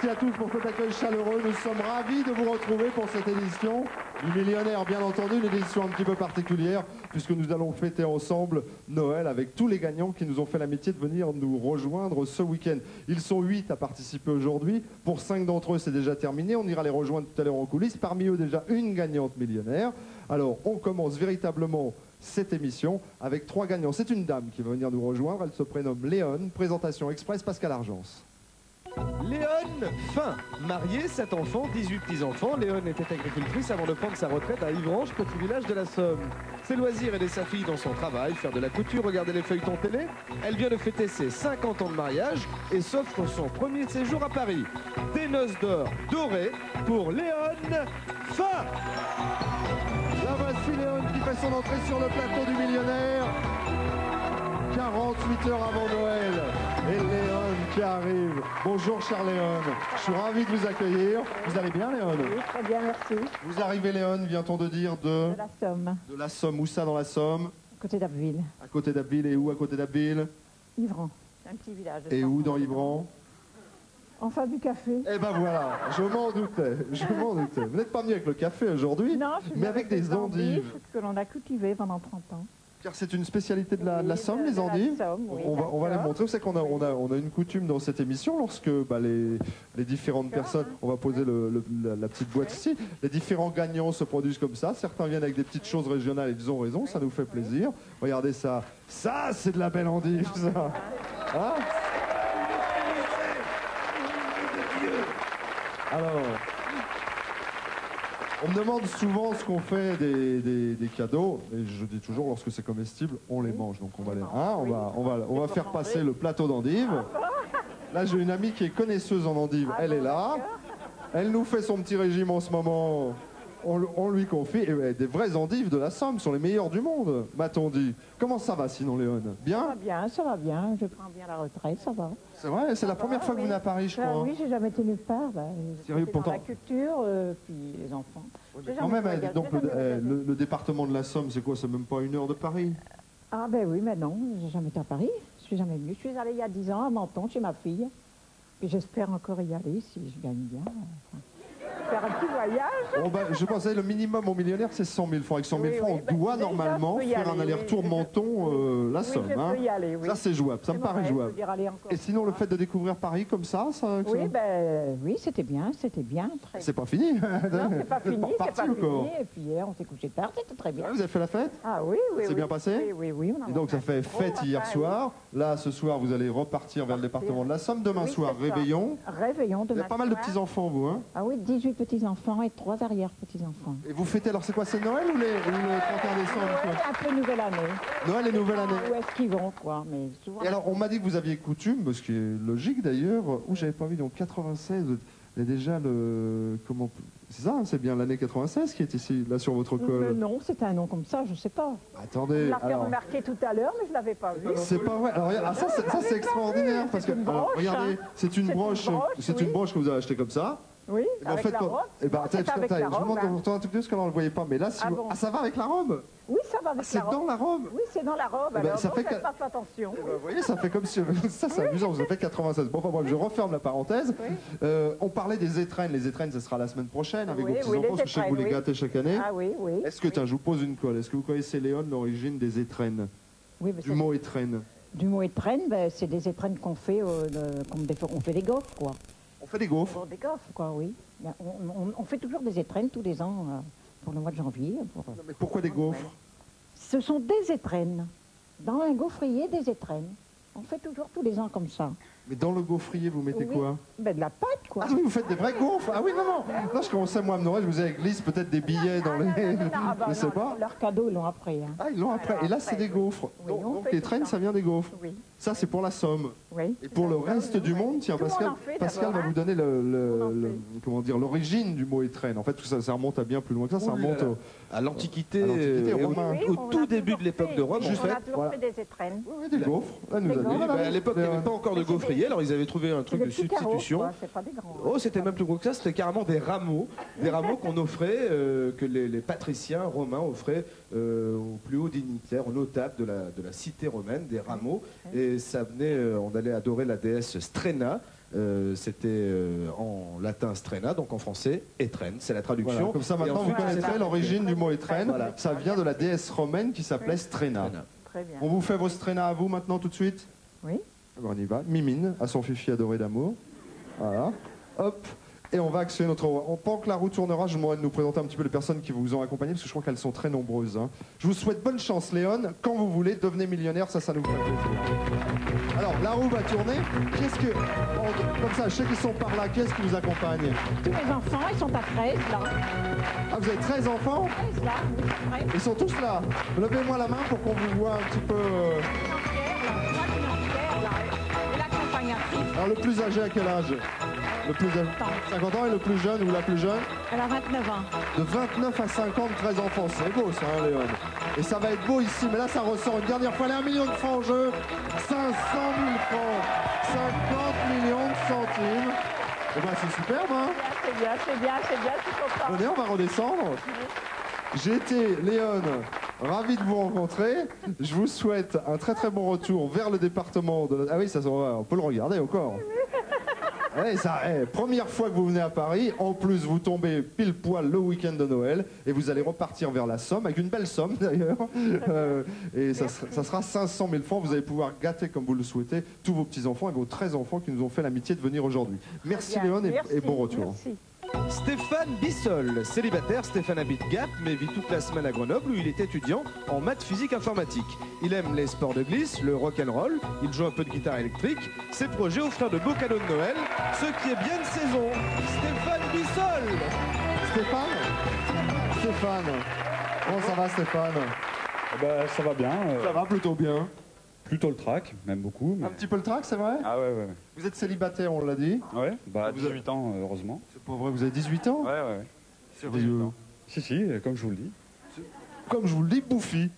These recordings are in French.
Merci à tous pour cet accueil chaleureux. Nous sommes ravis de vous retrouver pour cette édition du Millionnaire, bien entendu, une édition un petit peu particulière, puisque nous allons fêter ensemble Noël avec tous les gagnants qui nous ont fait l'amitié de venir nous rejoindre ce week-end. Ils sont 8 à participer aujourd'hui. Pour 5 d'entre eux, c'est déjà terminé. On ira les rejoindre tout à l'heure en coulisses. Parmi eux, déjà une gagnante millionnaire. Alors, on commence véritablement cette émission avec 3 gagnants. C'est une dame qui va venir nous rejoindre. Elle se prénomme Léone. Présentation express, Pascal Argence. Léone Fin, mariée, 7 enfants, 18 petits-enfants. Léone était agricultrice avant de prendre sa retraite à Ivranche, petit village de la Somme. Ses loisirs aidaient sa fille dans son travail, faire de la couture, regarder les feuilletons télé. Elle vient de fêter ses 50 ans de mariage et s'offre son premier séjour à Paris. Des noces d'or dorées pour Léone Fin. La voici Léone qui fait son entrée sur le plateau du Millionnaire. 48 heures avant Noël. Et Léone qui arrive. Bonjour chère Léone. Je suis ravi de vous accueillir. Vous allez bien Léone? Oui, très bien, merci. Vous arrivez Léone, vient-on de dire De la Somme, De la Somme. Où ça dans la Somme? à côté d'Abbeville. À côté d'Abbeville. Et où à côté d'Abbeville? Ivran, un petit village. Et où dans Ivran? En face du café. Eh ben voilà, je m'en doutais, je m'en doutais. Vous n'êtes pas venu avec le café aujourd'hui, Non, je suis mais avec des endives. que l'on a cultivées pendant 30 ans. Car c'est une spécialité de la Somme, de les la endives. Somme, oui, on va les d'accord. montrer. Vous savez qu'on a une coutume dans cette émission, lorsque les différentes personnes, on va poser la petite boîte ici, les différents gagnants se produisent comme ça. Certains viennent avec des petites choses régionales et ils ont raison, ça nous fait plaisir. Regardez ça, ça c'est de la belle endive, ça. Hein? Alors, on me demande souvent ce qu'on fait des cadeaux, et je dis toujours, lorsque c'est comestible, on les mange. Donc on va, on va faire passer le plateau d'endives. Là, j'ai une amie qui est connaisseuse en endives, elle est là. Elle nous fait son petit régime en ce moment. On lui confie, et des vraies endives de la Somme sont les meilleures du monde, m'a-t-on dit. Comment ça va sinon, Léone? Bien? Ça va bien. Je prends bien la retraite, ça va. C'est vrai, c'est la première fois que vous venez à Paris, je crois. Oui, j'ai jamais été nulle part. Sérieux, pourtant. La culture, puis les enfants. Quand même, donc le département de la Somme, c'est quoi? C'est même pas 1 heure de Paris? Ah ben oui, mais non, j'ai jamais été à Paris. Je suis jamais venue. Je suis allée il y a 10 ans à Menton, chez ma fille. Puis j'espère encore y aller si je gagne bien. Faire un petit voyage. Bon, ben, je pensais le minimum au millionnaire, c'est 100 000 francs. Avec 100 000 francs, on doit déjà, normalement je peux y faire un aller, aller-retour Menton-la Somme. je peux y aller, oui. Ça, c'est jouable, ça me paraît jouable. Et sinon, le fait de découvrir Paris comme ça, Oui, c'était bien, très c'est pas fini. Non, c'est pas fini, c'est pas fini. encore. Et puis hier, on s'est couché tard, c'était très bien. Ouais, vous avez fait la fête? Ah oui, oui. C'est bien passé? Oui. Et donc, ça fait fête hier soir. Là, ce soir, vous allez repartir vers le département de la Somme. Demain soir, réveillon. Réveillon Vous demain avez pas mal de soir. petits-enfants, vous, hein? Ah oui, 18 petits-enfants et 3 arrière-petits-enfants. Et vous fêtez, alors c'est quoi? C'est Noël ou le 31 décembre quoi? Un peu nouvelle année. Noël et nouvelle année. Où est-ce qu'ils vont, quoi, mais souvent... Et alors, on m'a dit que vous aviez coutume, ce qui est logique d'ailleurs, où j'avais pas vu, donc 96, il y a déjà le... Comment... C'est ça, hein, c'est bien l'année 96 qui est ici, là sur votre col. Non, c'est un nom comme ça, je sais pas. Attendez, On l'a fait alors... remarquer tout à l'heure, mais je l'avais pas vu. C'est pas vrai. Alors, ça c'est extraordinaire, parce que, une alors, broche, regardez, hein. c'est une broche que vous avez achetée comme ça. Oui, Et ben, en avec fait, la robe. eh ben, Non, attends, c'est avec la je vous robe, montre hein. un tout petit peu parce qu'on ne le voyait pas. Mais là, si vous... bon. Ah, ça va avec la robe? Oui, ça va avec C'est la robe. dans la robe? Oui, c'est dans la robe. ben, Alors, ça bon, fait faites pas attention. Eh ben, vous voyez, ça fait comme si... Ça, c'est amusant, vous avez fait 96. Bon, enfin, bref, je referme la parenthèse. Oui. On parlait des étrennes. Les étrennes, ce sera la semaine prochaine avec Oui, vos petits-enfants, oui, les parce que je sais que vous les étrennes, gâtez chaque année. Ah oui, oui. Est-ce que, tiens, je vous pose une colle. Est-ce que vous connaissez, Léone, l'origine des étrennes? Oui, mais Du mot étrenne. Du mot étrenne, ben, c'est des étrennes qu'on fait, on fait des gaufres, quoi. On fait des gaufres. Des gaufres, quoi, oui. Ben, on fait toujours des étrennes tous les ans, pour le mois de janvier. Non, mais pourquoi des gaufres? Ce sont des étrennes. Dans un gaufrier, des étrennes. On fait toujours tous les ans comme ça. Mais dans le gaufrier, vous mettez Oui. quoi? Ben, de la pâte, quoi. Ah oui, vous faites des vrais gaufres. Ah oui, non, non. Non, je commençais moi à me nourrir, je vous ai glisse peut-être des billets dans les... Je sais pas. Leur cadeau, ils l'ont après. Hein. Ah, ils l'ont après. Et là, c'est des gaufres. Oui, on Donc fait les tout traînes, ça. ça vient des gaufres. Oui. Ça, c'est pour la Somme. Oui. Et pour le reste du monde, tiens, Tout le Pascal, monde en fait, Pascal d'abord, va hein. vous donner en fait. comment dire, l'origine du mot étrenne. En fait, tout ça, ça remonte à bien plus loin que ça. Ça remonte à l'Antiquité, romaine. au tout début de l'époque de Rome, en On fait. a toujours fait des étrennes. Oui, des gaufres. Là, nous Des a dit. gaufres. Bah, à l'époque, il n'y avait pas encore de gaufrier, alors ils avaient trouvé un C'est truc des de petits carreaux, substitution. quoi, c'est pas des grands. Oh, c'était même plus gros que ça, c'était carrément des rameaux qu'on offrait, que les patriciens romains offraient aux plus hauts dignitaires, aux notables de la cité romaine, des rameaux. Et ça venait, on allait adorer la déesse Strena, C'était en latin strena, donc en français étrenne, c'est la traduction. Voilà, comme ça maintenant vous connaîtrez l'origine du mot étrenne. Voilà. Ça vient de la déesse romaine qui s'appelait Strena. Strena. Très bien. On vous fait vos Strena à vous maintenant tout de suite? Oui. Ah ben, on y va. Mimine à son fifi adoré d'amour. Voilà. Hop. Et on va actionner notre roi. Pendant que la roue tournera, je vous demanderai de nous présenter un petit peu les personnes qui vous ont accompagné, parce que je crois qu'elles sont très nombreuses. Hein. Je vous souhaite bonne chance, Léon. Quand vous voulez, devenez millionnaire, ça nous fait plaisir. Alors, la roue va tourner. Qu'est-ce que... Comme ça, je sais qu'ils sont par là. Qu'est-ce qui vous accompagne? Tous mes enfants, ils sont à 13 là. Ah, vous avez 13 enfants? 13 là, oui, c'est vrai. Ils sont tous là. Levez-moi la main pour qu'on vous voit un petit peu... Et l'accompagnatrice, Alors, le plus âgé à quel âge? Le plus âgé 50 ans et le plus jeune ou la plus jeune? elle a 29 ans. De 29 à 50, 13 enfants. C'est beau ça, hein, Léon? Et ça va être beau ici, mais là, ça ressort une dernière fois. Allez, 1 million de francs en jeu. 500 000 francs. 50 millions de centimes. Eh ben, c'est superbe, hein? C'est bien, je suis content. Venez, on va redescendre. J'ai été, Léon, ravi de vous rencontrer. Je vous souhaite un très très bon retour vers le département de... Ah oui, ça, on peut le regarder encore. Première fois que vous venez à Paris, en plus vous tombez pile poil le week-end de Noël et vous allez repartir vers la Somme, avec une belle somme d'ailleurs, et ça sera 500 000 francs, vous allez pouvoir gâter comme vous le souhaitez tous vos petits-enfants et vos 13 enfants qui nous ont fait l'amitié de venir aujourd'hui. Merci Léon et bon retour. Merci. Stéphane Bissol, célibataire, Stéphane habite Gap, mais vit toute la semaine à Grenoble où il est étudiant en maths physique informatique. Il aime les sports de glisse, le rock'n'roll, il joue un peu de guitare électrique. Ses projets offrent de beaux cadeaux de Noël, ce qui est bien de saison. Stéphane Bissol. Stéphane, comment ça va Stéphane? Ça va bien. Ça va plutôt bien. Plutôt le track, même beaucoup. Mais... Un petit peu le trac, c'est vrai? Ah ouais. Vous êtes célibataire, on l'a dit. Ouais, bah Vous 18 ans, heureusement. C'est pas vrai, vous avez 18 ans? Ouais. Sérieux? Si, comme je vous le dis. Comme je vous le dis, bouffi.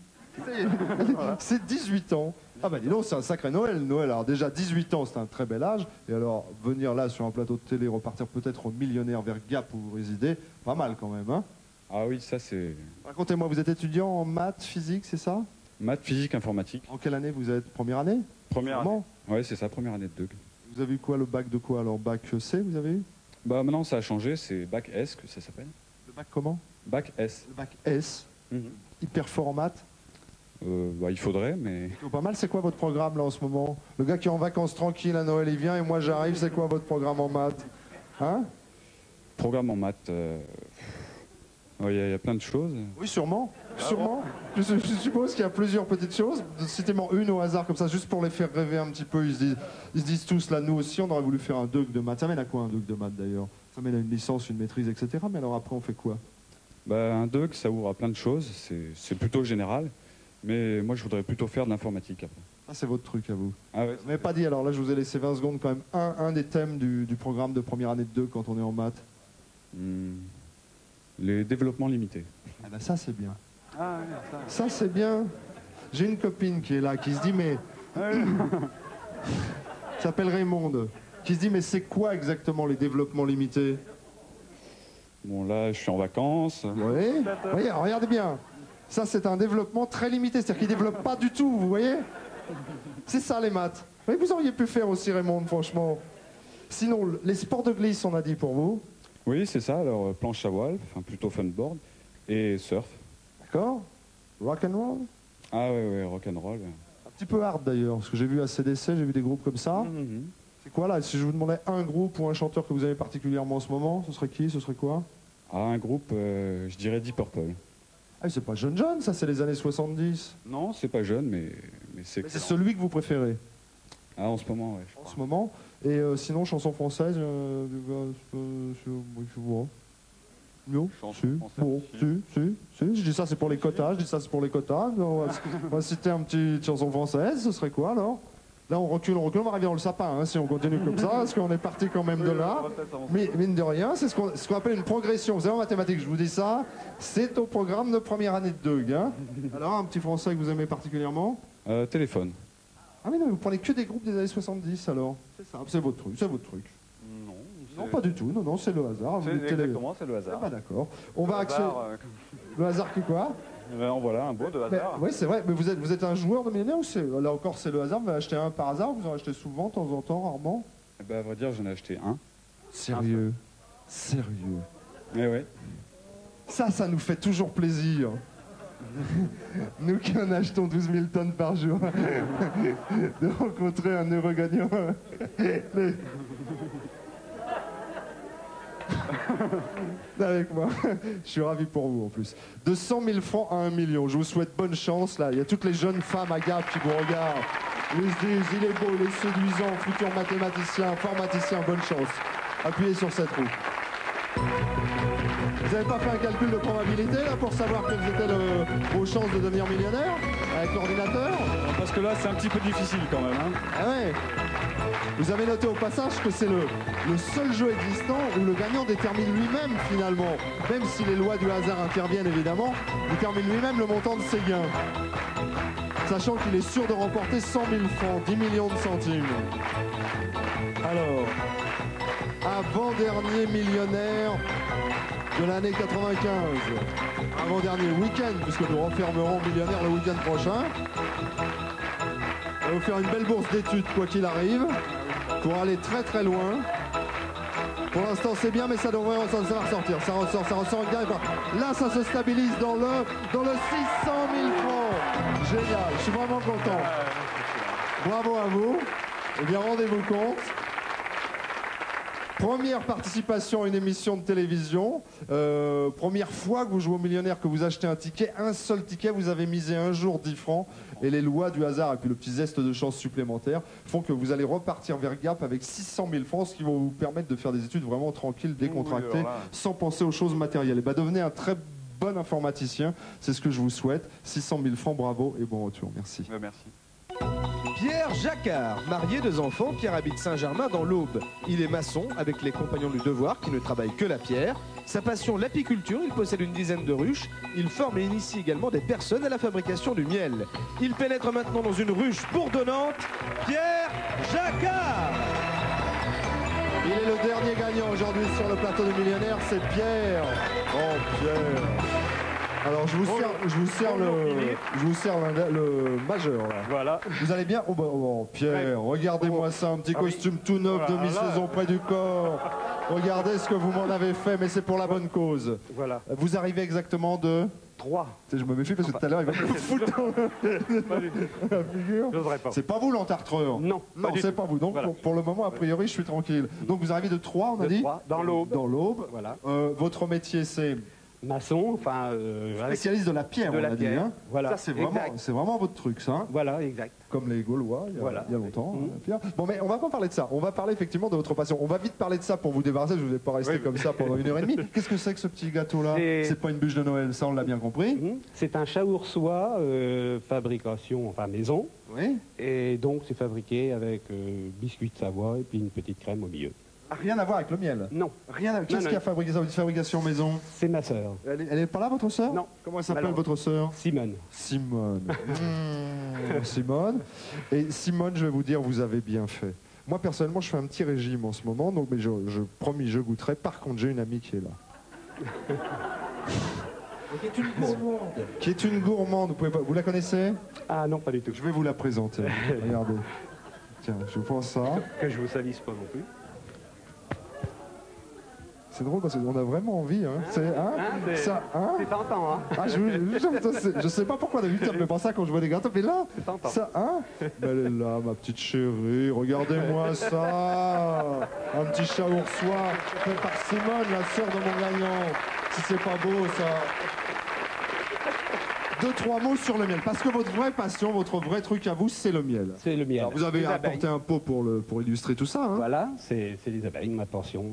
C'est 18 ans. Ah bah dis donc, c'est un sacré Noël. Noël, alors déjà 18 ans, c'est un très bel âge. Et alors, venir là sur un plateau de télé, repartir peut-être au millionnaire vers Gap où vous résidez, pas mal quand même, hein? Ah oui, ça c'est Racontez-moi, vous êtes étudiant en maths, physique, c'est ça? maths, physique, informatique. En quelle année vous êtes? Première année? Première année. Vraiment? Ouais, c'est ça, première année de DEUG. Vous avez eu quoi, le bac de quoi? Alors, bac C, vous avez eu? Bah maintenant ça a changé, c'est bac S que ça s'appelle. Le bac comment? Bac S. Le bac S, hyper fort en maths. Bah il faudrait, mais... Pas mal, c'est quoi votre programme là en ce moment? Le gars qui est en vacances tranquille à Noël, il vient et moi j'arrive, c'est quoi votre programme en maths? Hein? Programme en maths, il y a plein de choses. Oui, sûrement. Sûrement. Je suppose qu'il y a plusieurs petites choses. Citez-moi une au hasard comme ça, juste pour les faire rêver un petit peu. Ils se disent tous là, nous aussi, on aurait voulu faire un DEUG de maths. Ça mène à quoi un DEUG de maths d'ailleurs? Ça mène à une licence, une maîtrise, etc. Mais alors après, on fait quoi? Bah un DEUG, ça ouvre à plein de choses, c'est plutôt général. Mais moi je voudrais plutôt faire de l'informatique après. Ah, c'est votre truc à vous. Ah ouais. Vous m'avez pas dit, alors là, je vous ai laissé 20 secondes quand même. Un des thèmes du programme de première année de DEUG quand on est en maths. Les développements limités. Ah ben ça, c'est bien. Ah ouais, Ça, c'est bien. J'ai une copine qui est là, qui se dit, mais... s'appelle Raymonde. Qui se dit, mais c'est quoi exactement les développements limités? Bon là je suis en vacances. Oui. Voyez, regardez bien. Ça, c'est un développement très limité. C'est-à-dire qu'il ne développe pas du tout, vous voyez? C'est ça, les maths. Oui, vous auriez pu faire aussi, Raymonde, franchement. Sinon, les sports de glisse, on a dit pour vous. Oui, c'est ça, alors planche à voile, enfin plutôt funboard, et surf. D'accord? Rock and roll? Ah ouais, rock'n'roll. Un petit peu hard d'ailleurs, parce que j'ai vu à CDC, j'ai vu des groupes comme ça. C'est quoi là? Si je vous demandais un groupe ou un chanteur que vous aimez particulièrement en ce moment, ce serait qui? Ce serait quoi? Ah, un groupe, je dirais Deep Purple. Ah, c'est pas jeune, ça, c'est les années 70. Non, c'est pas jeune, mais c'est Mais c'est excellent. celui que vous préférez Ah, en ce moment, ouais. en ce moment. Et sinon, chanson française, non, Chanson si, française, bon, si. Je dis ça, c'est pour les quotas, On va citer un petit chanson française, ce serait quoi alors? Là, on recule, on va arriver dans le sapin, hein, si on continue comme ça, parce qu'on est parti quand même de là. Mais mine de rien, c'est ce qu'on appelle une progression. Vous savez, en mathématiques, je vous dis ça, c'est au programme de première année de DEUG. Hein. Alors, un petit français que vous aimez particulièrement? Téléphone. Ah mais non, vous prenez que des groupes des années 70 alors? C'est ça, c'est votre truc. Non, pas du tout, non, c'est le hasard. Vous mettez les- Exactement, c'est le hasard. Ah bah d'accord. On va actionner... Le hasard qui quoi? En voilà, un beau de hasard. Oui, c'est vrai, mais vous êtes un joueur de millionnaire ou c'est... Là encore, c'est le hasard, vous avez acheté un par hasard, vous en achetez souvent, de temps en temps, rarement? Eh ben, à vrai dire, j'en ai acheté un. Sérieux? Sérieux? Eh ouais. Ça nous fait toujours plaisir. Nous qui en achetons 12 000 tonnes par jour, de rencontrer un heureux gagnant. Avec moi. Je suis ravi pour vous en plus. De 100 000 francs à 1 million. Je vous souhaite bonne chance. Là, il y a toutes les jeunes femmes à Gap qui vous regardent. Ils se disent, il est beau, il est séduisant, futur mathématicien, informaticien, bonne chance. Appuyez sur cette roue. Vous n'avez pas fait un calcul de probabilité là pour savoir quelles étaient vos chances de devenir millionnaire avec l'ordinateur? Parce que là, c'est un petit peu difficile quand même. Hein. Ah ouais. Vous avez noté au passage que c'est le seul jeu existant où le gagnant détermine lui-même finalement, même si les lois du hasard interviennent évidemment, détermine lui-même le montant de ses gains. Sachant qu'il est sûr de remporter 100 000 francs, 10 millions de centimes. Alors, avant-dernier millionnaire de l'année 95. Avant-dernier week-end, puisque nous refermerons millionnaire le week-end prochain. On va vous faire une belle bourse d'études, quoi qu'il arrive, pour aller très très loin. Pour l'instant, c'est bien, mais ça va ressortir. Ça ressort bien. Là, ça se stabilise dans le 600 000 francs. Génial, je suis vraiment content. Bravo à vous. Eh bien, rendez-vous compte. Première participation à une émission de télévision, première fois que vous jouez au millionnaire, que vous achetez un ticket, un seul ticket, vous avez misé un jour 10 francs, et les lois du hasard et puis le petit zeste de chance supplémentaire font que vous allez repartir vers Gap avec 600 000 francs, ce qui va vous permettre de faire des études vraiment tranquilles, décontractées, sans penser aux choses matérielles. Et devenez un très bon informaticien, c'est ce que je vous souhaite. 600 000 francs, bravo et bon retour. Merci. Merci. Pierre Jacquard, marié, 2 enfants. Pierre habite Saint-Germain dans l'Aube. Il est maçon avec les compagnons du devoir qui ne travaillent que la pierre. Sa passion, l'apiculture, il possède une dizaine de ruches. Il forme et initie également des personnes à la fabrication du miel. Il pénètre maintenant dans une ruche bourdonnante. Pierre Jacquard. Il est le dernier gagnant aujourd'hui sur le plateau du millionnaire, c'est Pierre. Oh Pierre. Alors je vous sers le majeur là. Voilà. Vous allez bien? Oh, Pierre, regardez-moi ça, un petit costume tout neuf de mi-saison près du corps. Regardez ce que vous m'en avez fait, mais c'est pour la bonne cause. Voilà. Vous arrivez exactement de 3. Je me méfie parce que tout à l'heure il va me foutre dans la figure. J'oserais pas. C'est pas vous l'entartreur? Non, c'est pas vous. Donc voilà. pour le moment, a priori, je suis tranquille. Donc vous arrivez de 3, on a dit 3, dans l'Aube. Dans l'Aube. Voilà. Votre métier, c'est Maçon, enfin... spécialiste de la pierre, de on la a dit. pierre. Hein. Voilà. Ça, c'est vraiment votre truc, ça. Hein. Voilà, exact. Comme les Gaulois, il y a longtemps. Mmh. La pierre. Bon, mais on va pas parler de ça. On va parler effectivement de votre passion. On va vite parler de ça pour vous débarrasser. Je ne vais pas rester comme ça pendant 1h30. Qu'est-ce que c'est que ce petit gâteau-là? C'est pas une bûche de Noël, ça on l'a bien compris. C'est un chaoursois, fabrication, enfin maison. Oui. Et donc c'est fabriqué avec biscuits de Savoie et puis une petite crème au milieu. Ah, rien à voir avec le miel? Non. Rien à... Qu'est-ce qui a fabriqué ça? Une fabrication maison? C'est ma sœur. Elle est pas là, votre sœur? Non. Comment elle s'appelle, Alors, votre sœur? Simone. Simone. Simone. Et Simone, je vais vous dire, vous avez bien fait. Moi, personnellement, je fais un petit régime en ce moment, donc, mais promis, je goûterai. Par contre, j'ai une amie qui est là. Qui est une gourmande. Qui est une gourmande. Vous la connaissez? Ah non, pas du tout. Je vais vous la présenter. Regardez. Tiens, je vous prends ça. Que je vous salisse pas non plus. C'est drôle parce qu'on a vraiment envie. Hein. C'est tentant, hein. Ah, je sais pas pourquoi d'habitude ça me fait penser ça quand je vois des gâteaux, mais là, ça, hein. Mais elle est là, ma petite chérie, regardez-moi ça. Un petit chat oursois fait par Simone, la sœur de mon gagnant. Si c'est pas beau, ça. 2-3 mots sur le miel, parce que votre vraie passion, votre vrai truc à vous, c'est le miel. C'est le miel. Alors, vous avez apporté un pot pour illustrer tout ça. Hein. Voilà, c'est les abeilles, ma passion.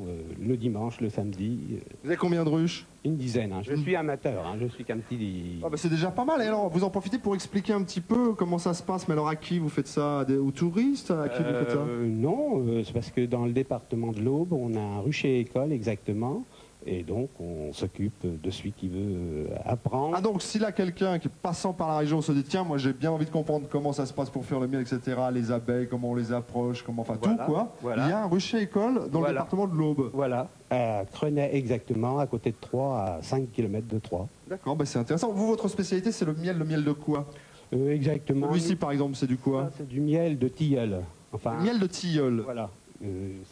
Le dimanche, le samedi. Vous avez combien de ruches? Une dizaine. Hein. Je suis amateur, hein. Je suis qu'un petit... Ah bah c'est déjà pas mal. Et alors, vous en profitez pour expliquer un petit peu comment ça se passe. Mais alors, à qui vous faites ça? Aux touristes? À qui vous faites ça? Non, c'est parce que dans le département de l'Aube, on a un rucher-école exactement. Et donc, on s'occupe de celui qui veut apprendre. Ah donc, si là, quelqu'un qui est passant par la région se dit, tiens, moi j'ai bien envie de comprendre comment ça se passe pour faire le miel, etc., les abeilles, comment on les approche, comment, enfin voilà, tout quoi. Voilà. Il y a un rucher-école dans le département de l'Aube. Voilà, à Crenay exactement, à côté de Troyes, à 5 km de Troyes. D'accord, bah c'est intéressant. Vous, votre spécialité, c'est le miel de quoi? Exactement. Celui-ci, par exemple, c'est du quoi? C'est du miel de tilleul. Enfin, miel de tilleul. Voilà.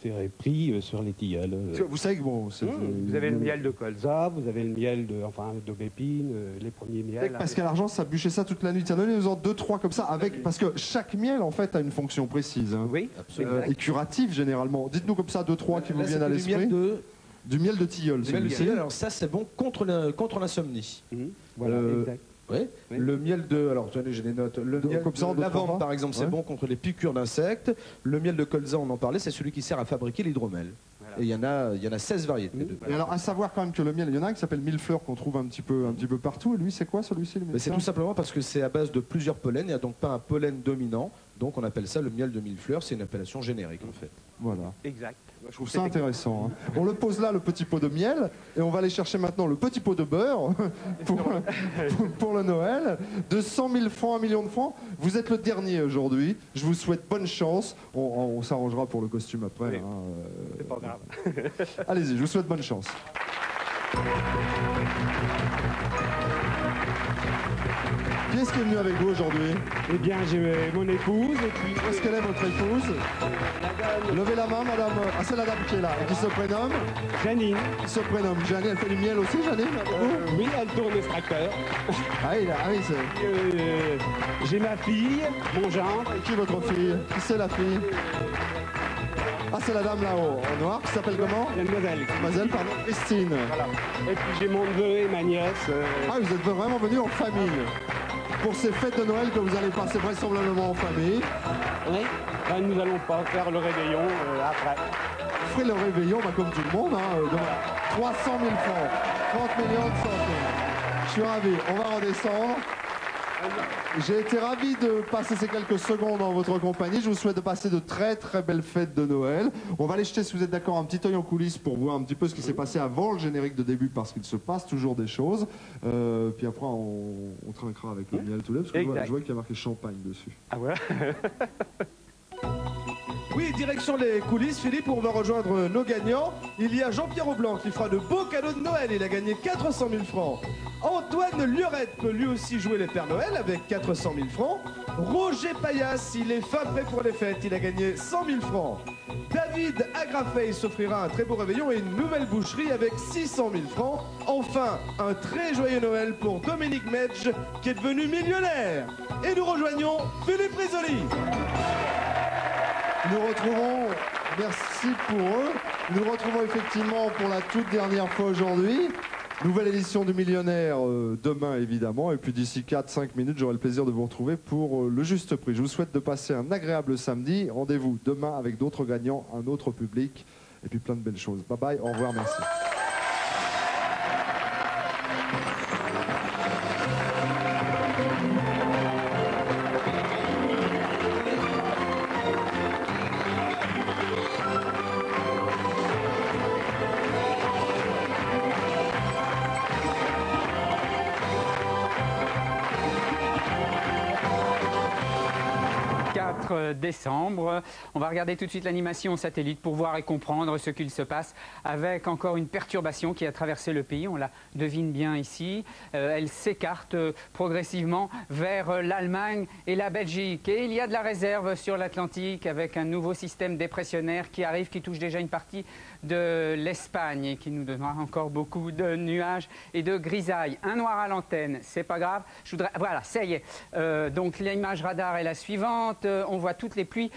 c'est pris sur les tilleuls. Vous savez que bon, Vous avez le miel de colza, vous avez le miel d'aubépine, les premiers miels. Pascal Argent, ça bûchait ça toute la nuit. Tiens, donnez-nous-en 2-3 comme ça, avec, parce que chaque miel, en fait, a une fonction précise. Hein. Oui, absolument. Et curative, généralement. Dites-nous comme ça 2-3 qui vous viennent à l'esprit. Du miel de tilleul, celui-ci. Alors ça, c'est bon contre l'insomnie. Voilà, exact. Ouais. Oui. Le miel de, alors tenez, j'ai des notes. Le miel comme ça, de lavande, par exemple, c'est bon contre les piqûres d'insectes. Le miel de colza, on en parlait, c'est celui qui sert à fabriquer l'hydromel. Voilà. Et il y en a 16 variétés. Et alors, à savoir quand même que le miel, il y en a un qui s'appelle millefleur qu'on trouve un petit peu partout. Et lui, c'est quoi celui-ci, le millefleur? C'est tout simplement parce que c'est à base de plusieurs pollens. Il n'y a donc pas un pollen dominant. Donc on appelle ça le miel de millefleur. C'est une appellation générique en fait. Voilà. Exact. Je trouve ça intéressant. Hein. On le pose là, le petit pot de miel, et on va aller chercher maintenant le petit pot de beurre pour le Noël, de 100 000 francs, 1 million de francs. Vous êtes le dernier aujourd'hui. Je vous souhaite bonne chance. On s'arrangera pour le costume après. Oui. Hein. C'est pas grave. Allez-y, je vous souhaite bonne chance. Qui est-ce qui est venu avec vous aujourd'hui? Eh bien, j'ai mon épouse et puis... Où est-ce qu'elle est, votre épouse? Levez la main, madame. Ah, c'est la dame qui est là. Et qui se prénomme? Janine. Qui se prénomme Janine. Elle fait du miel aussi, Janine? Oui, elle tourne l'extracteur. Ah oui, c'est... J'ai ma fille, mon gendre. Et qui est votre fille? Qui c'est la fille? Ah, c'est la dame là-haut, en noir, qui s'appelle comment? Mademoiselle. Mademoiselle, pardon, Christine. Voilà. Et puis j'ai mon neveu et ma nièce. Ah, vous êtes vraiment venus en famille pour ces fêtes de Noël que vous allez passer vraisemblablement en famille. Oui. Ben, nous allons pas faire le réveillon après. Vous ferez le réveillon, bah, comme tout le monde, hein, demain. 300 000 francs, 30 millions de centimes. Je suis ravi, on va redescendre. J'ai été ravi de passer ces quelques secondes en votre compagnie. Je vous souhaite de passer de très très belles fêtes de Noël. On va aller jeter, si vous êtes d'accord, un petit œil en coulisses pour voir un petit peu ce qui s'est passé avant le générique de début, parce qu'il se passe toujours des choses. Puis après, on trinquera avec le miel tout là, parce que je vois qu'il y a marqué champagne dessus. Ah ouais. Oui, direction les coulisses, Philippe, où on va rejoindre nos gagnants. Il y a Jean-Pierre Aublanc qui fera de beaux cadeaux de Noël. Il a gagné 400 000 francs. Antoine Liorette peut lui aussi jouer les Pères Noël avec 400 000 francs. Roger Payas, il est fin prêt pour les fêtes. Il a gagné 100 000 francs. David Agrafey s'offrira un très beau réveillon et une nouvelle boucherie avec 600 000 francs. Enfin, un très joyeux Noël pour Dominique Medge qui est devenu millionnaire. Et nous rejoignons Philippe Risoli. Nous retrouvons, merci pour eux, nous retrouvons effectivement pour la toute dernière fois aujourd'hui. Nouvelle édition du Millionnaire demain évidemment, et puis d'ici 4-5 minutes j'aurai le plaisir de vous retrouver pour le juste prix. Je vous souhaite de passer un agréable samedi. Rendez-vous demain avec d'autres gagnants, un autre public, et puis plein de belles choses. Bye bye, au revoir, merci. Décembre. On va regarder tout de suite l'animation satellite pour voir et comprendre ce qu'il se passe avec encore une perturbation qui a traversé le pays. On la devine bien ici. Elle s'écarte progressivement vers l'Allemagne et la Belgique. Et il y a de la réserve sur l'Atlantique avec un nouveau système dépressionnaire qui arrive, qui touche déjà une partie de l'Espagne et qui nous donnera encore beaucoup de nuages et de grisailles. Un noir à l'antenne, c'est pas grave. Voilà, ça y est. Donc l'image radar est la suivante. On voit toutes les pluies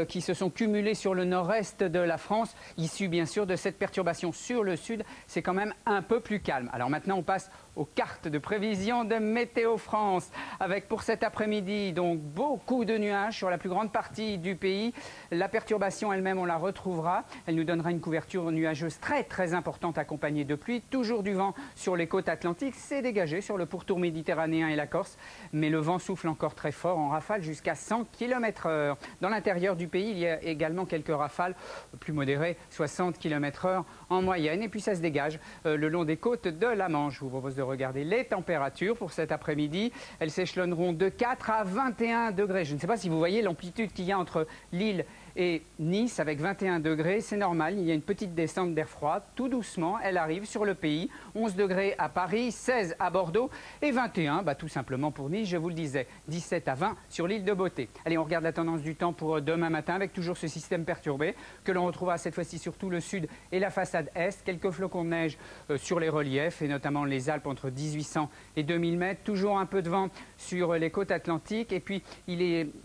qui se sont cumulées sur le nord-est de la France, issues bien sûr de cette perturbation. Sur le sud, c'est quand même un peu plus calme. Alors maintenant, on passe aux cartes de prévision de Météo France, avec pour cet après-midi donc beaucoup de nuages sur la plus grande partie du pays. La perturbation elle-même, on la retrouvera. Elle nous donnera une couverture nuageuse très très importante accompagnée de pluie. Toujours du vent sur les côtes atlantiques. C'est dégagé sur le pourtour méditerranéen et la Corse, mais le vent souffle encore très fort en rafale jusqu'à 100 km/h. Dans l'intérieur du pays, il y a également quelques rafales plus modérées, 60 km/h en moyenne. Et puis ça se dégage le long des côtes de la Manche. Je vous propose de regarder les températures pour cet après-midi. Elles s'échelonneront de 4 à 21 degrés. Je ne sais pas si vous voyez l'amplitude qu'il y a entre Lille Et Nice avec 21 degrés, c'est normal, il y a une petite descente d'air froid, tout doucement, elle arrive sur le pays. 11 degrés à Paris, 16 à Bordeaux et 21, tout simplement pour Nice, je vous le disais, 17 à 20 sur l'île de Beauté. Allez, on regarde la tendance du temps pour demain matin avec toujours ce système perturbé que l'on retrouvera cette fois-ci sur tout le sud et la façade est. Quelques flocons de neige sur les reliefs et notamment les Alpes entre 1800 et 2000 mètres. Toujours un peu de vent sur les côtes atlantiques et puis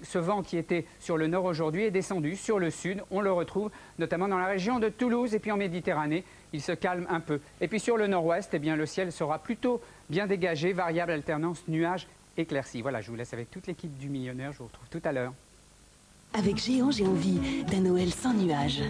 ce vent qui était sur le nord aujourd'hui est descendu sur le sud. On le retrouve notamment dans la région de Toulouse et puis en Méditerranée. Il se calme un peu. Et puis sur le nord-ouest, le ciel sera plutôt bien dégagé, variable alternance nuages éclaircis. Voilà, je vous laisse avec toute l'équipe du Millionnaire. Je vous retrouve tout à l'heure. Avec Géant, j'ai envie d'un Noël sans nuages.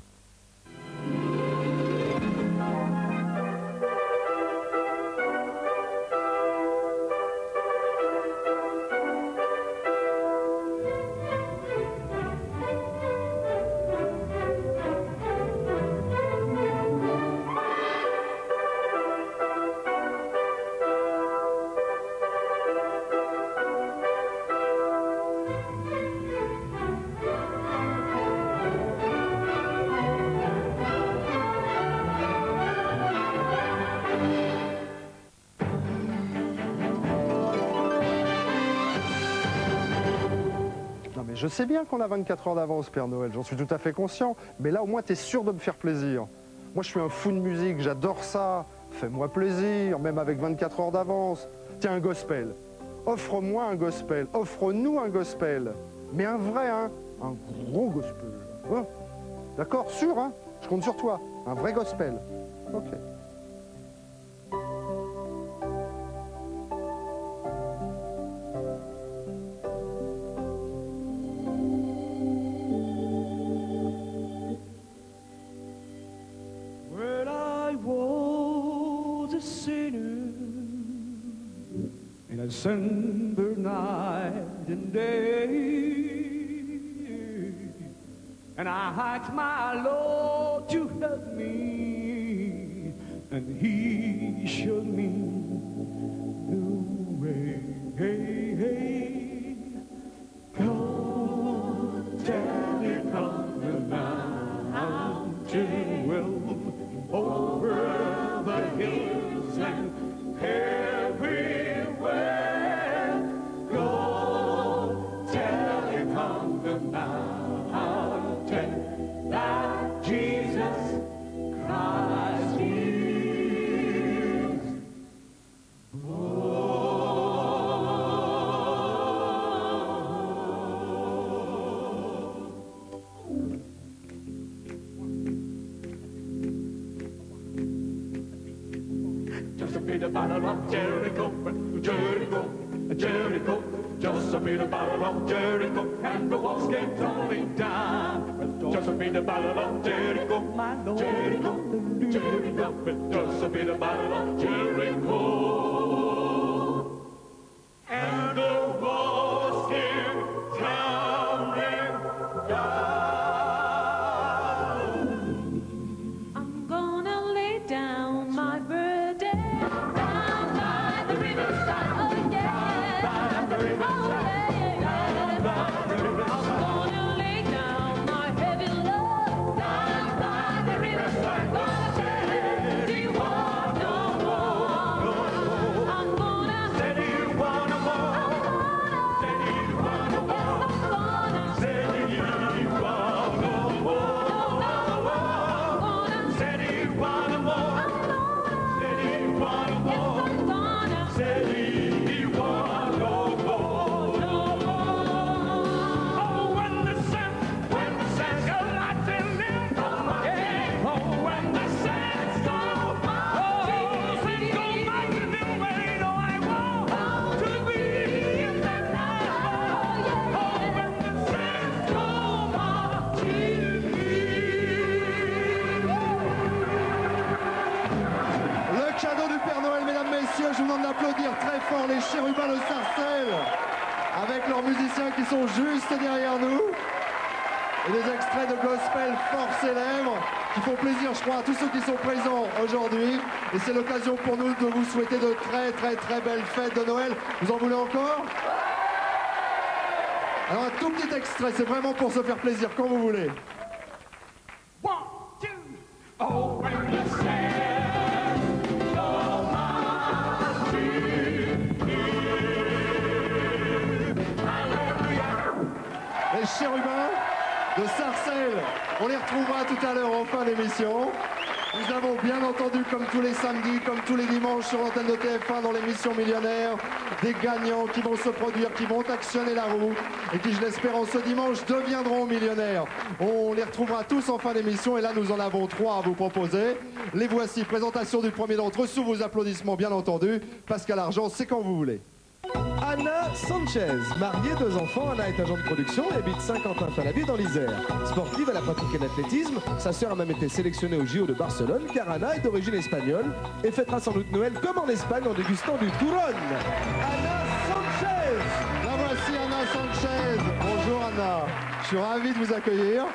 Je sais bien qu'on a 24 heures d'avance, Père Noël, j'en suis tout à fait conscient. Mais là, au moins, tu es sûr de me faire plaisir. Moi, je suis un fou de musique, j'adore ça. Fais-moi plaisir, même avec 24 heures d'avance. Tiens, un gospel. Offre-moi un gospel. Offre-nous un gospel. Mais un vrai, hein. Un gros gospel. Hein? D'accord? Sûr, hein? Je compte sur toi. Un vrai gospel. Ok. December night and day, and I asked my Lord to help me, and He showed me the way. Hey, hey, come, tell me, come the mountain will over the hills and everywhere. The battle of Jericho, Jericho, Jericho, just be the battle of Jericho, and the walls came tumbling down. Just be the battle of Jericho, Jericho, Jericho, just be the battle of Jericho, and the walls came tumbling down. I'm gonna lay down my burden. Je vous demande d'applaudir très fort les Chérubins de Sarcelles avec leurs musiciens qui sont juste derrière nous et des extraits de gospel fort célèbres qui font plaisir, je crois, à tous ceux qui sont présents aujourd'hui. Et c'est l'occasion pour nous de vous souhaiter de très belles fêtes de Noël. Vous en voulez encore? Alors un tout petit extrait, c'est vraiment pour se faire plaisir quand vous voulez. One, two. Oh, when the sailors go marching in. Hallelujah. Les chérubins de Sarcelles, on les retrouvera tout à l'heure en fin d'émission. Nous avons bien entendu, comme tous les samedis, comme tous les dimanches sur l'antenne de TF1 dans l'émission Millionnaire, des gagnants qui vont se produire, qui vont actionner la roue et qui, je l'espère, en ce dimanche deviendront millionnaires. On les retrouvera tous en fin d'émission et là nous en avons 3 à vous proposer. Les voici, présentation du premier d'entre eux, sous vos applaudissements bien entendu. Pascal Argent, c'est quand vous voulez. Anna Sanchez, mariée, 2 enfants. Anna est agent de production et habite Saint-Quentin-Falabie dans l'Isère. Sportive, elle a pratiqué l'athlétisme. Sa sœur a même été sélectionnée au JO de Barcelone car Anna est d'origine espagnole et fêtera sans doute Noël comme en Espagne en dégustant du turrón. Anna Sanchez. La voici Anna Sanchez. Bonjour Anna, je suis ravi de vous accueillir.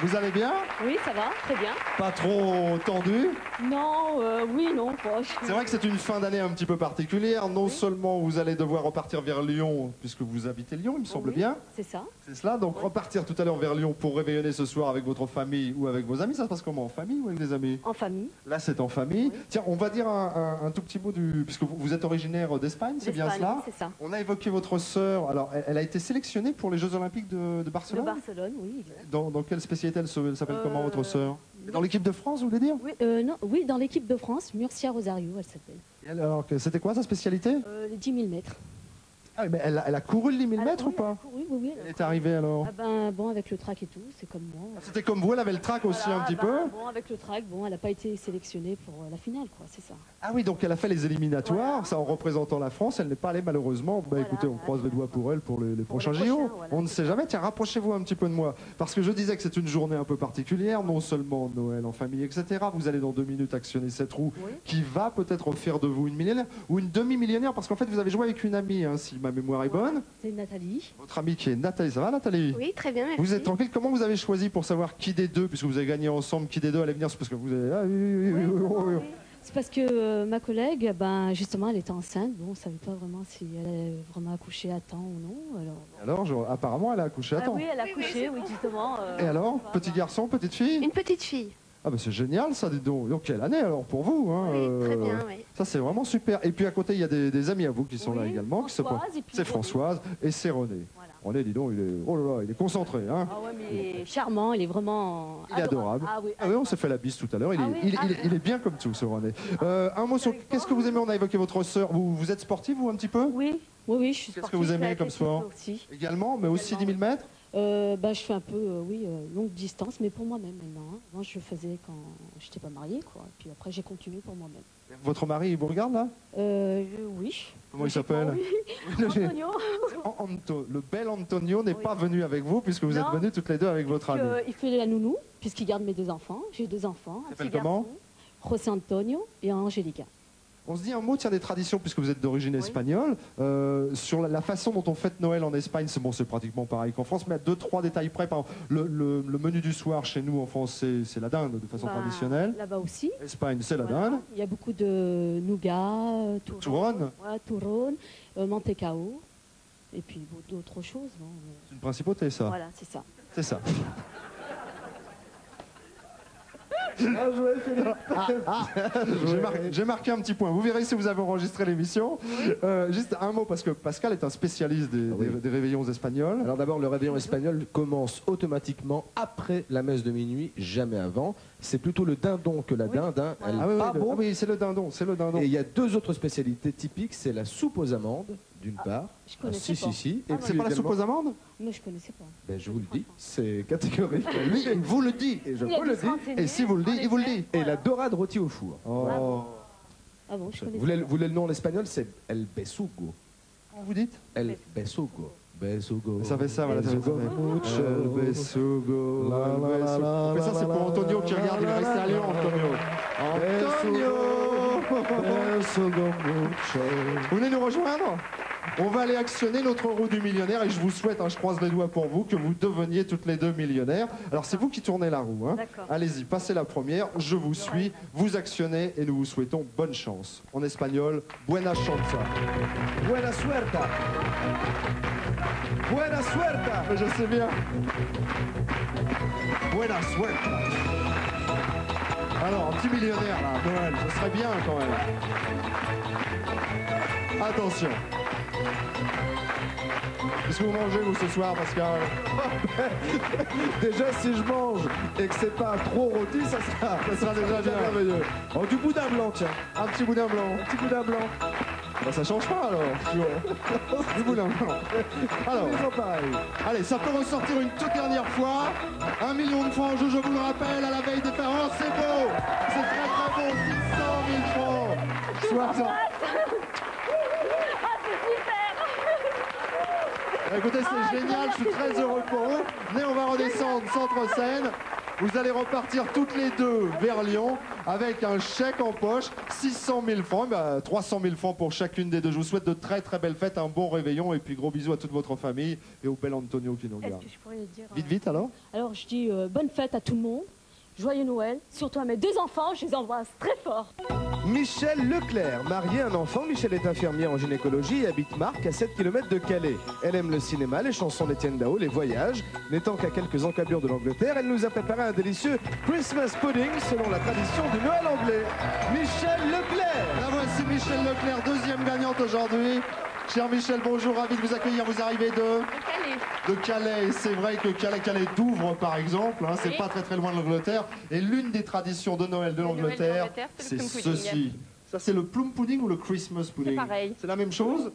Vous allez bien? Oui, ça va, très bien. Pas trop tendu? Non, oui, non, pas. C'est vrai que c'est une fin d'année un petit peu particulière. Non seulement vous allez devoir repartir vers Lyon, puisque vous habitez Lyon, il me semble bien. C'est ça. C'est cela, donc repartir tout à l'heure vers Lyon pour réveillonner ce soir avec votre famille ou avec vos amis. Ça se passe comment, en famille ou avec des amis? En famille. Là, c'est en famille. Oui. Tiens, on va dire un tout petit mot du... Puisque vous êtes originaire d'Espagne, c'est bien cela? C'est ça. On a évoqué votre sœur. Alors, elle a été sélectionnée pour les Jeux Olympiques de Barcelone? De Barcelone, oui. Exact. Dans quelle spécialité elle s'appelle comment, votre sœur? Dans l'équipe de France, vous voulez dire? Oui, non, oui, dans l'équipe de France, Murcia Rosario, elle s'appelle. Et alors, c'était quoi sa spécialité? Les 10 000 mètres. Ah, mais elle a couru le 10 000 mètres ou pas? Oui, oui, oui. Elle est arrivée alors? Ah ben, bon, avec le track et tout, c'est comme moi. C'était comme vous, elle avait le track aussi un petit peu? Bon, avec le track, bon, elle n'a pas été sélectionnée pour la finale, quoi, c'est ça. Ah oui, donc elle a fait les éliminatoires, ça en représentant la France, elle n'est pas allée malheureusement. Bah écoutez, on croise les doigts pour elle pour les prochains JO. Voilà. On ne sait jamais, tiens, rapprochez-vous un petit peu de moi. Parce que je disais que c'est une journée un peu particulière, non seulement Noël en famille, etc. Vous allez dans 2 minutes actionner cette roue qui va peut-être faire de vous une millionnaire ou une demi-millionnaire, parce qu'en fait vous avez joué avec une amie, hein, si ma mémoire est bonne. C'est Nathalie. Votre amie qui est Nathalie, ça va Nathalie? Oui, très bien, merci. Vous êtes tranquille, comment vous avez choisi pour savoir qui des deux, puisque vous avez gagné ensemble, qui des deux allait venir? C'est parce que vous avez... Ah, oui. C'est parce que ma collègue, ben, justement, elle était enceinte. Bon, on ne savait pas vraiment si elle allait vraiment accoucher à temps ou non. Alors apparemment, elle a accouché à temps. Oui, elle a accouché, oui, justement. Et alors, petit garçon, petite fille? Une petite fille. Ah ben c'est génial ça, dis donc. Donc quelle année alors pour vous, hein, oui, très bien, oui. Ça c'est vraiment super. Et puis à côté, il y a des amis à vous qui sont là également. C'est Françoise et c'est René. Voilà. René, dis donc, il est, oh là là, il est concentré. Hein. Ah ouais, mais il est charmant, il est vraiment... Il est adorable. Ah oui, on s'est fait la bise tout à l'heure. Il est bien comme tout, ce René. Un mot sur... Qu'est-ce que vous aimez? On a évoqué votre sœur. Vous êtes sportive, vous, un petit peu? Oui, je suis sportive. Qu'est-ce que vous aimez comme sport aussi. Également, mais aussi 10 000 mètres? Je fais un peu, longue distance, mais pour moi-même maintenant. Hein. Moi, je faisais quand je n'étais pas mariée, quoi. Et puis après, j'ai continué pour moi-même. Votre mari, il vous regarde, là? Oui. Comment il s'appelle? Antonio. Le bel Antonio n'est pas venu avec vous, puisque vous êtes venus toutes les deux avec votre ami. Il fait la nounou, puisqu'il garde mes 2 enfants. J'ai 2 enfants. Il s'appelle comment? José Antonio et Angélica. On se dit un mot, tiens, des traditions, puisque vous êtes d'origine espagnole, sur la façon dont on fête Noël en Espagne. C'est pratiquement pareil qu'en France, mais à 2-3 détails près. Par exemple, le menu du soir chez nous en France, c'est la dinde de façon traditionnelle. Là-bas aussi. Espagne, c'est la dinde. Il y a beaucoup de nougat, turrón, mantecao, et puis d'autres choses. C'est une principauté, ça. Voilà, c'est ça. C'est ça. J'ai marqué un petit point. Vous verrez si vous avez enregistré l'émission. Juste un mot, parce que Pascal est un spécialiste des réveillons espagnols. Alors d'abord, le réveillon espagnol commence automatiquement après la messe de minuit, jamais avant. C'est plutôt le dindon que la dinde. Hein. Oui, c'est le dindon. Et il y a 2 autres spécialités typiques. C'est la soupe aux amandes, d'une part. Je connaissais pas. Si. Et c'est pas la soupe aux amandes? Mais je connaissais pas. Ben, je vous le dis, c'est catégorique. Lui, il vous le dit. Et je vous le dis. Et si vous le dites, il vous le dit. Et la dorade rôtie au four. Ah bon, je connaissais vous voulez le nom en espagnol? C'est el besugo. Comment vous dites? El besugo. Besugo. Ça fait ça, voilà. Besugo. Mais ça, c'est pour Antonio qui regarde. Il est resté à Lyon, Antonio. Vous venez nous rejoindre? On va aller actionner notre roue du millionnaire et je vous souhaite, je croise les doigts pour vous, que vous deveniez toutes les deux millionnaires. Alors c'est vous qui tournez la roue. Hein. Allez-y, passez la première, je vous suis, vous actionnez et nous vous souhaitons bonne chance. En espagnol, buena chanza. Buena suerta. Buena suerta. Je sais bien. Buena suerta. Alors, un petit millionnaire là, Noël, ce serait bien quand même. Attention. Qu'est-ce que vous mangez vous ce soir, Pascal? Déjà si je mange et que c'est pas trop rôti, ça sera déjà bien merveilleux. Oh, du boudin blanc, tiens. Un petit boudin blanc. Un petit boudin blanc. Bah, ça change pas alors. Du boudin blanc. Alors, pareil. Allez, ça peut ressortir une toute dernière fois. 1 million de francs en jeu, je vous le rappelle, à la veille des parents, c'est beau. C'est très très beau. 600 000 francs. 60. Écoutez, c'est génial, je suis très heureux pour vous. Mais on va redescendre centre-scène. Vous allez repartir toutes les deux vers Lyon avec un chèque en poche, 600 000 francs, 300 000 francs pour chacune des deux. Je vous souhaite de très très belles fêtes, un bon réveillon et puis gros bisous à toute votre famille et au bel Antonio qui nous regarde. Est-ce que je pourrais dire Vite, vite alors. Alors je dis bonne fête à tout le monde, joyeux Noël, surtout à mes deux enfants, je les embrasse très fort. Michel Leclerc, marié un enfant. Michel est infirmière en gynécologie et habite Marc, à 7 km de Calais. Elle aime le cinéma, les chansons d'Étienne Dao, les voyages. N'étant qu'à quelques encablures de l'Angleterre, elle nous a préparé un délicieux Christmas pudding selon la tradition du Noël anglais. Michel Leclerc. La voici Michel Leclerc, deuxième gagnante aujourd'hui. Cher Michel, bonjour, ravi de vous accueillir. Vous arrivez de Calais. C'est vrai que Calais Douvres, par exemple, hein, c'est pas très très loin de l'Angleterre. Et l'une des traditions de Noël de l'Angleterre, c'est ceci. Ça, c'est le plum pudding ou le Christmas pudding? C'est pareil. C'est la même chose?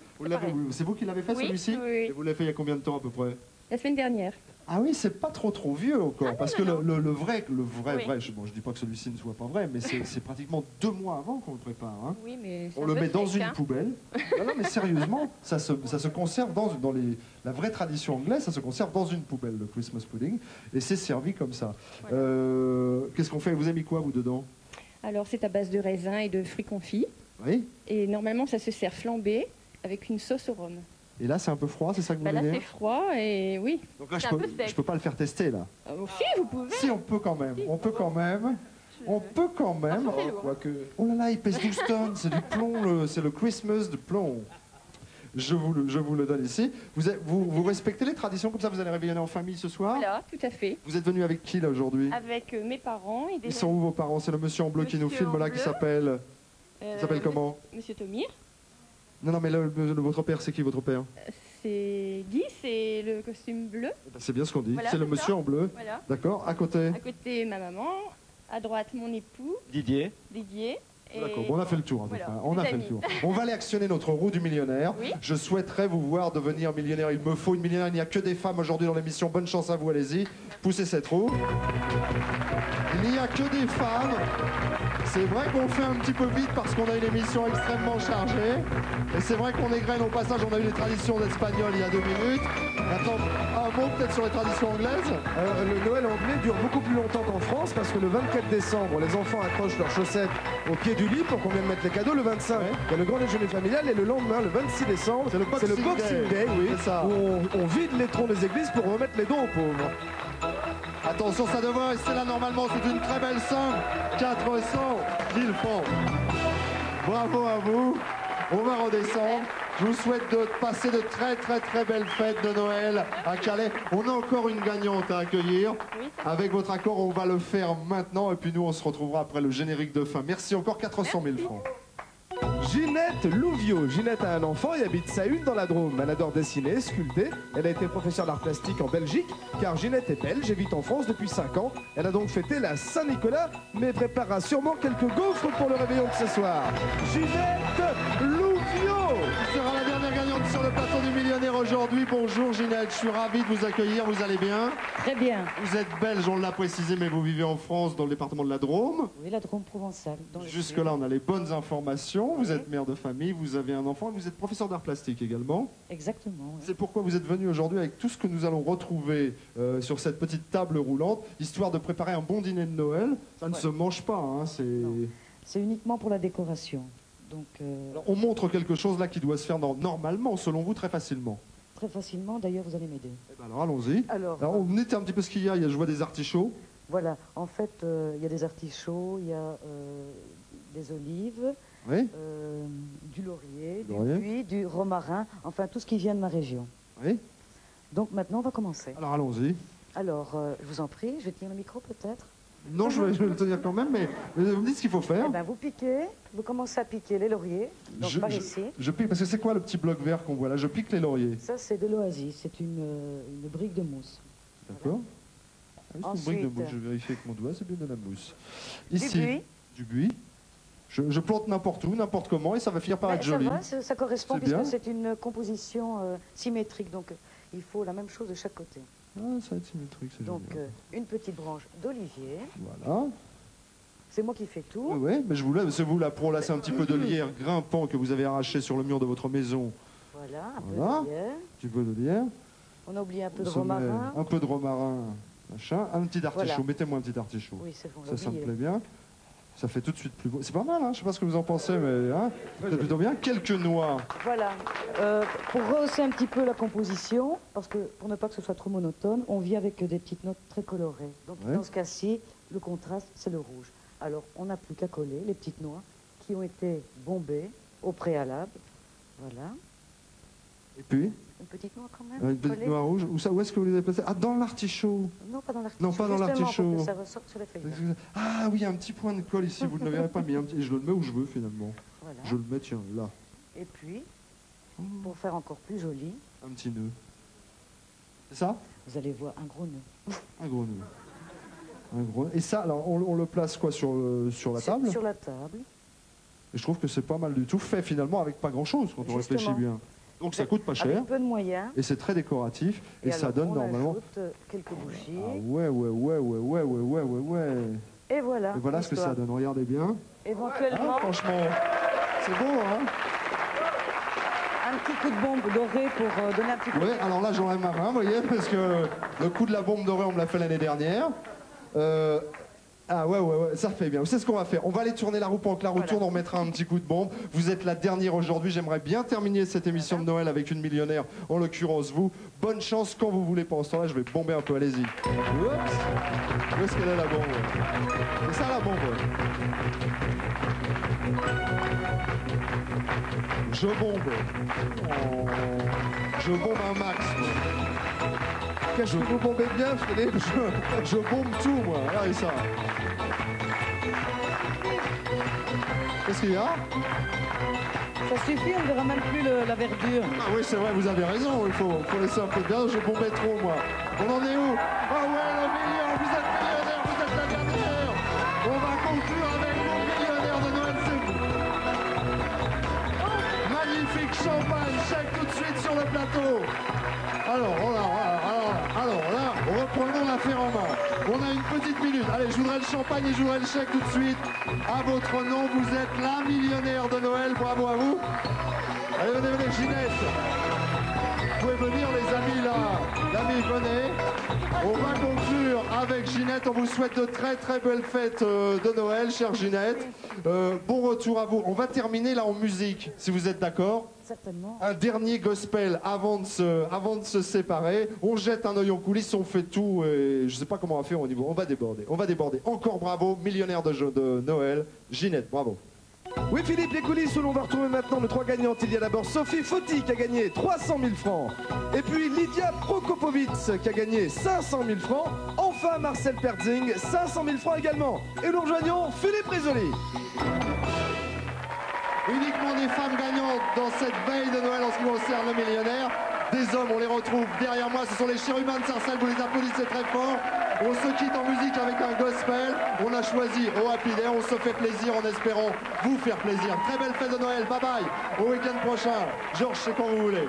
C'est vous qui l'avez fait, celui-ci? Oui. Et vous l'avez fait il y a combien de temps à peu près? La semaine dernière. Ah oui, c'est pas trop vieux encore, parce que le vrai, Oui. je dis pas que celui-ci ne soit pas vrai, mais c'est pratiquement 2 mois avant qu'on le prépare. Hein. Oui, mais on le met dans une poubelle. Non, mais sérieusement, ça se conserve dans la vraie tradition anglaise, ça se conserve dans une poubelle, le Christmas pudding, et c'est servi comme ça. Voilà. Qu'est-ce qu'on fait? Vous avez mis quoi, vous, dedans? Alors, c'est à base de raisin et de fruits confits. Oui. Et normalement, ça se sert flambé avec une sauce au rhum. Et là, c'est un peu froid, c'est ça que vous voulez dire? Là, c'est froid et oui. Donc là, je peux pas le faire tester, là. Si, vous pouvez. Si, on peut quand même. On peut quand même. Oh là là, il pèse 12 tonnes, c'est du plomb, c'est le Christmas de plomb. Je vous le donne ici. Vous respectez les traditions comme ça? Vous allez réveillonner en famille ce soir? Voilà, tout à fait. Vous êtes venu avec qui là aujourd'hui? Avec mes parents et des. Ils sont où vos parents? C'est le monsieur en bleu qui nous filme là, qui s'appelle. Comment? Monsieur Tomir. Non, mais votre père, c'est qui votre père? C'est Guy, c'est le costume bleu. C'est bien ce qu'on dit. Voilà, c'est le monsieur en bleu. Voilà. D'accord. À côté? À côté, ma maman. À droite, mon époux. Didier. D'accord, bon, on a fait le tour. Voilà, on a fait le tour. On va aller actionner notre roue du millionnaire. Oui. Je souhaiterais vous voir devenir millionnaire. Il me faut une millionnaire. Il n'y a que des femmes aujourd'hui dans l'émission. Bonne chance à vous, allez-y. Poussez cette roue. Il n'y a que des femmes. C'est vrai qu'on fait un petit peu vite parce qu'on a une émission extrêmement chargée. Et c'est vrai qu'on égrène au passage. On a eu les traditions d'espagnol il y a 2 minutes. Maintenant, un mot peut-être sur les traditions anglaises. Le Noël anglais dure beaucoup plus longtemps qu'en France parce que le 24 décembre, les enfants accrochent leurs chaussettes au pied du lit pour qu'on vienne mettre les cadeaux. Le 25, il y a le grand déjeuner familial et le lendemain, le 26 décembre, c'est le Boxing Day, oui, où on vide les troncs des églises pour remettre les dons aux pauvres. Attention, ça devrait rester là normalement, c'est une très belle somme. 400 000 francs. Bravo à vous. On va redescendre. Je vous souhaite de passer de très belles fêtes de Noël à Calais. On a encore une gagnante à accueillir. Avec votre accord, on va le faire maintenant. Et puis nous, on se retrouvera après le générique de fin. Merci encore, 400 000 francs. Ginette Louvio. Ginette a un enfant et habite Sahunes dans la Drôme. Elle adore dessiner, sculpter. Elle a été professeure d'art plastique en Belgique, car Ginette est belge et vit en France depuis 5 ans. Elle a donc fêté la Saint-Nicolas, mais préparera sûrement quelques gaufres pour le réveillon de ce soir. Ginette Louvio sera la dernière gagnante sur le plateau du millionnaire aujourd'hui. Bonjour Ginette, je suis ravi de vous accueillir. Vous allez bien? Très bien. Vous êtes belge, on l'a précisé, mais vous vivez en France, dans le département de la Drôme. Oui, la Drôme provençale. Jusque-là, on a les bonnes informations. Vous êtes mère de famille, vous avez un enfant, vous êtes professeur d'art plastique également. Exactement. Oui. C'est pourquoi vous êtes venu aujourd'hui avec tout ce que nous allons retrouver sur cette petite table roulante, histoire de préparer un bon dîner de Noël. Ça ne se mange pas, hein, c'est uniquement pour la décoration. Donc, Alors, on montre quelque chose là qui doit se faire normalement, selon vous, très facilement. très facilement, d'ailleurs, vous allez m'aider. Eh ben alors allons-y. Alors, Alors, on était un petit peu ce qu'il y a. Je vois des artichauts. voilà, en fait, il y a des artichauts, il y a des olives, Oui. du laurier, Du laurier. du buis, du romarin, enfin tout ce qui vient de ma région. Oui. Donc maintenant, on va commencer. Alors allons-y. Alors, je vous en prie, je vais tenir le micro peut-être. Non, je vais le tenir quand même, mais vous me dites ce qu'il faut faire. Eh ben, vous piquez, vous commencez à piquer les lauriers, donc par ici. Je pique, parce que c'est quoi le petit bloc vert qu'on voit là? Je pique les lauriers. Ça, c'est de l'oasis, c'est une brique de mousse. D'accord. Ah oui, c'est une brique de Ensuite, mousse. Je vérifie avec mon doigt, c'est bien de la mousse. Du Ici, buis. du buis. Je plante n'importe où, n'importe comment, et ça va finir par être Ça joli. va, ça correspond C'est bien. puisque c'est une composition symétrique, donc il faut la même chose de chaque côté. Ah, ça va être symétrique, c'est Donc génial. une petite branche d'olivier. Voilà. C'est moi qui fais tout. Oui, mais je vous laisse, c'est vous là pour lasser un petit peu de lierre grimpant que vous avez arraché sur le mur de votre maison. Voilà, un Voilà. peu de lierre. Un petit peu de lierre. On a oublié un peu Au de sommet, romarin. un peu de romarin, machin. Un petit artichaut, Voilà. mettez-moi un petit artichaut. Oui, c'est bon, Ça me oublié. plaît bien. Ça fait tout de suite plus beau. C'est pas mal, hein, je sais pas ce que vous en pensez, mais hein, c'est plutôt bien. Quelques noix. Voilà. Pour rehausser un petit peu la composition, parce que pour ne pas que ce soit trop monotone, on vient avec des petites notes très colorées. Donc Ouais. dans ce cas-ci, le contraste, c'est le rouge. Alors on n'a plus qu'à coller les petites noix qui ont été bombées au préalable. Voilà. Et puis, Une petite noix quand même. une petite collée. noix rouge. Où est-ce que vous les avez placés? Ah, dans l'artichaut. Non, pas dans l'artichaut. Non, pas dans justement, l'artichaut. pour que ça ressorte sur la feuille. Ah oui, il y a un petit point de colle ici, vous ne le verrez pas, mais il y a un petit... je le mets où je veux finalement. Voilà. Je le mets, tiens, là. Et puis, pour faire encore plus joli, Un petit nœud. C'est ça? vous allez voir un gros nœud. Un gros nœud. Un gros nœud. Et ça, alors, on le place quoi sur la table? Sur la table. Et je trouve que c'est pas mal du tout fait finalement avec pas grand chose quand on réfléchit Justement. bien. Donc ça coûte pas cher. Avec peu de moyens. Et c'est très décoratif. Et ça alors, donne on normalement. ajoute quelques bougies. Ah ouais. Et voilà. Et voilà ce que l'histoire. ça donne. Regardez bien. Éventuellement, Ah, franchement, c'est beau, hein? un petit coup de bombe dorée pour donner un petit coup. Ouais, alors là j'enlève ma main, vous voyez, parce que le coup de la bombe dorée, on me l'a fait l'année dernière. Ah ouais, ça fait bien. Vous savez ce qu'on va faire? On va aller tourner la roue pendant que la roue tourne, on remettra un petit coup de bombe. Vous êtes la dernière aujourd'hui, j'aimerais bien terminer cette émission de Noël avec une millionnaire, en l'occurrence vous. Bonne chance quand vous voulez. Pendant ce temps-là, je vais bomber un peu, allez-y. Oups. Où est-ce qu'elle est la bombe? C'est ça la bombe? Je bombe. Oh. Je bombe un max. Qu'est-ce que vous bombez bien, Philippe? Je bombe tout, moi. Regardez ça. Qu'est-ce qu'il y a? Ça suffit, on ne verra même plus la verdure. Ah oui, c'est vrai, vous avez raison. Il faut laisser un peu de bien. Je bombais trop, moi. On en est où? Ah ouais, le million. Vous êtes millionnaire, vous êtes la dernière. On va conclure avec mon millionnaire de Noël. C'est magnifique champagne. Chèque tout de suite sur le plateau. Alors là, reprenons l'affaire en main. On a une petite minute. Allez, je voudrais le champagne et je voudrais le chèque tout de suite. À votre nom, vous êtes la millionnaire de Noël. Bravo à vous. Allez, venez, Ginette. Vous pouvez venir, les amis, là. L'ami, venez. On va conclure avec Ginette. On vous souhaite de très, très belles fêtes de Noël, chère Ginette. Bon retour à vous. On va terminer là en musique, si vous êtes d'accord. Certainement. Un dernier gospel avant de se séparer. On jette un œil en coulisses, on fait tout. Et je sais pas comment on va faire au niveau. On va déborder. Encore bravo, millionnaire de Noël. Ginette, bravo. Oui Philippe, les coulisses où l'on va retrouver maintenant nos trois gagnantes. Il y a d'abord Sophie Fauti qui a gagné 300 000 francs. Et puis Lydia Prokopovitz qui a gagné 500 000 francs. Enfin Marcel Perzing, 500 000 francs également. Et nous rejoignons Philippe Risoli. Uniquement des femmes gagnantes dans cette veille de Noël en ce qui concerne le millionnaire. Des hommes, on les retrouve derrière moi, ce sont les chérubins de Sarcelles, vous les applaudissez très fort. On se quitte en musique avec un gospel. On a choisi au Happy Day, on se fait plaisir en espérant vous faire plaisir. Très belle fête de Noël, bye bye, au week-end prochain. Georges, c'est quand vous voulez.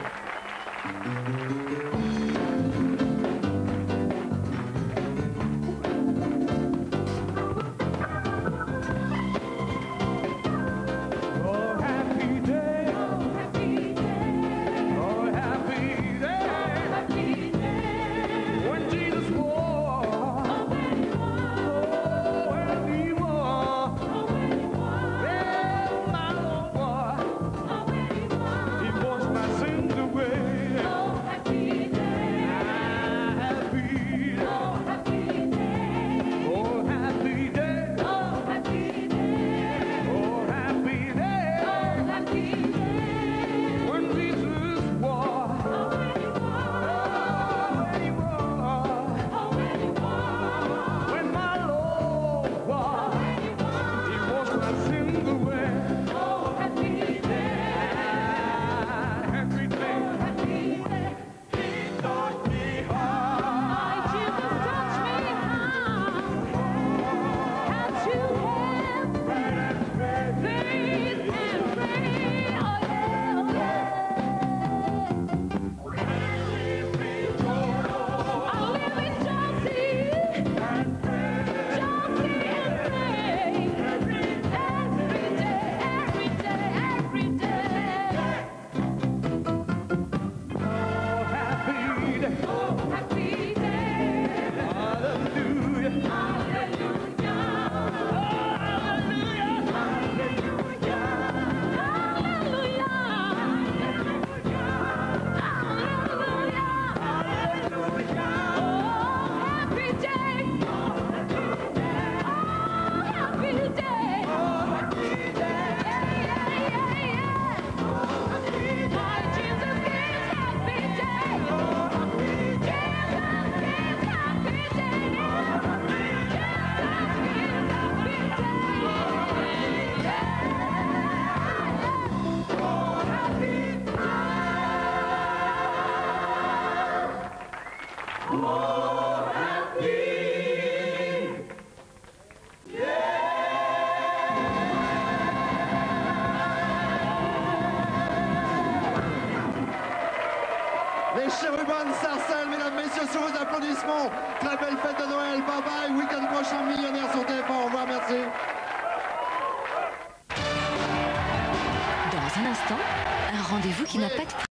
Anne Sarcelles, mesdames, messieurs, sur vos applaudissements. Très belle fête de Noël. Bye bye. Week-end prochain, Millionnaire sur TF1. Au revoir, merci. Dans un instant, un rendez-vous qui n'a pas de